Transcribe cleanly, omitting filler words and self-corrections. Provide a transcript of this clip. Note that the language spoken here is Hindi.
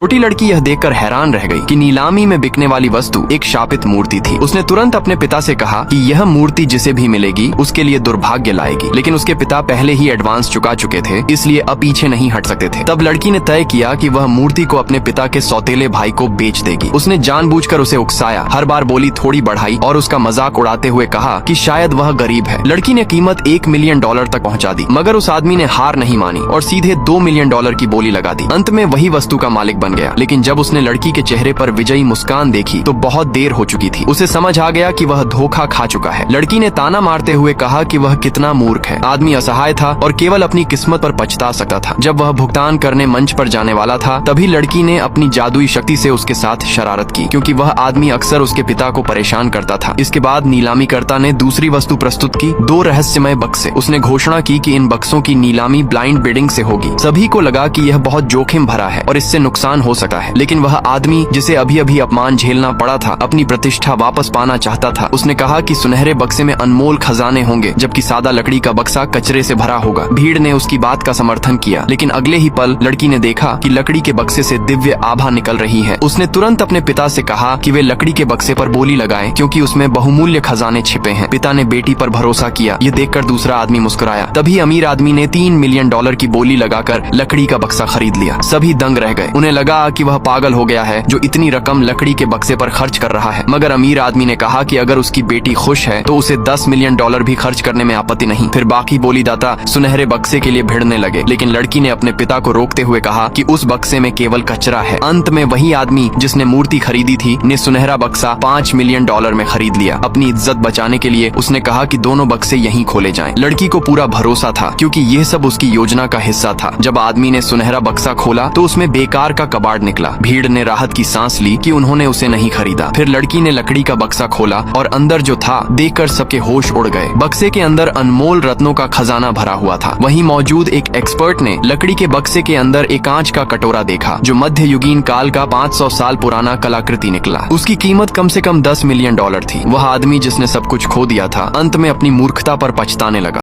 छोटी लड़की यह देखकर हैरान रह गई कि नीलामी में बिकने वाली वस्तु एक शापित मूर्ति थी। उसने तुरंत अपने पिता से कहा कि यह मूर्ति जिसे भी मिलेगी उसके लिए दुर्भाग्य लाएगी, लेकिन उसके पिता पहले ही एडवांस चुका चुके थे, इसलिए अब पीछे नहीं हट सकते थे। तब लड़की ने तय किया कि वह मूर्ति को अपने पिता के सौतेले भाई को बेच देगी। उसने जानबूझकर उसे उकसाया, हर बार बोली थोड़ी बढ़ाई और उसका मजाक उड़ाते हुए कहा कि शायद वह गरीब है। लड़की ने कीमत $1 मिलियन तक पहुँचा दी, मगर उस आदमी ने हार नहीं मानी और सीधे $2 मिलियन की बोली लगा दी। अंत में वही वस्तु का मालिक बन गया, लेकिन जब उसने लड़की के चेहरे पर विजयी मुस्कान देखी तो बहुत देर हो चुकी थी। उसे समझ आ गया कि वह धोखा खा चुका है। लड़की ने ताना मारते हुए कहा कि वह कितना मूर्ख है। आदमी असहाय था और केवल अपनी किस्मत पर पछता सकता था। जब वह भुगतान करने मंच पर जाने वाला था, तभी लड़की ने अपनी जादुई शक्ति से उसके साथ शरारत की, क्योंकि वह आदमी अक्सर उसके पिता को परेशान करता था। इसके बाद नीलामीकर्ता ने दूसरी वस्तु प्रस्तुत की, 2 रहस्यमय बक्से। उसने घोषणा की कि इन बक्सों की नीलामी ब्लाइंड बिडिंग से होगी। सभी को लगा कि यह बहुत जोखिम भरा है और इससे नुकसान हो सकता है, लेकिन वह आदमी जिसे अभी अभी अपमान झेलना पड़ा था अपनी प्रतिष्ठा वापस पाना चाहता था। उसने कहा कि सुनहरे बक्से में अनमोल खजाने होंगे, जबकि सादा लकड़ी का बक्सा कचरे से भरा होगा। भीड़ ने उसकी बात का समर्थन किया, लेकिन अगले ही पल लड़की ने देखा कि लकड़ी के बक्से से दिव्य आभा निकल रही है। उसने तुरंत अपने पिता से कहा कि वे लकड़ी के बक्से पर बोली लगाएं, क्योंकि उसमें बहुमूल्य खजाने छिपे हैं। पिता ने बेटी पर भरोसा किया। ये देखकर दूसरा आदमी मुस्कुराया। तभी अमीर आदमी ने $3 मिलियन की बोली लगाकर लकड़ी का बक्सा खरीद लिया। सभी दंग रह गए। उन्हें लगा कि वह पागल हो गया है जो इतनी रकम लकड़ी के बक्से पर खर्च कर रहा है। मगर अमीर आदमी ने कहा कि अगर उसकी बेटी खुश है तो उसे $10 मिलियन भी खर्च करने में आपत्ति नहीं। फिर बाकी बोलीदाता सुनहरे बक्से के लिए भिड़ने लगे, लेकिन लड़की ने अपने पिता को रोकते हुए कहा कि उस बक्से में केवल कचरा है। अंत में वही आदमी जिसने मूर्ति खरीदी थी ने सुनहरा बक्सा $5 मिलियन में खरीद लिया। अपनी इज्जत बचाने के लिए उसने कहा कि दोनों बक्से यहीं खोले जाएं। लड़की को पूरा भरोसा था, क्योंकि यह सब उसकी योजना का हिस्सा था। जब आदमी ने सुनहरा बक्सा खोला तो उसमें बेकार का कबाड़ निकला। भीड़ ने राहत की सांस ली कि उन्होंने उसे नहीं खरीदा। फिर लड़की ने लकड़ी का बक्सा खोला और अंदर जो था देखकर सबके होश उड़ गए। बक्से के अंदर अनमोल रत्नों का खजाना भरा हुआ था। वहीं मौजूद एक एक्सपर्ट ने लकड़ी के बक्से के अंदर एक कांच का कटोरा देखा, जो मध्ययुगीन काल का 500 साल पुराना कलाकृति निकला। उसकी कीमत कम से कम $10 मिलियन थी। वह आदमी जिसने सब कुछ खो दिया था, अंत में अपनी मूर्खता पर पछताने लगा।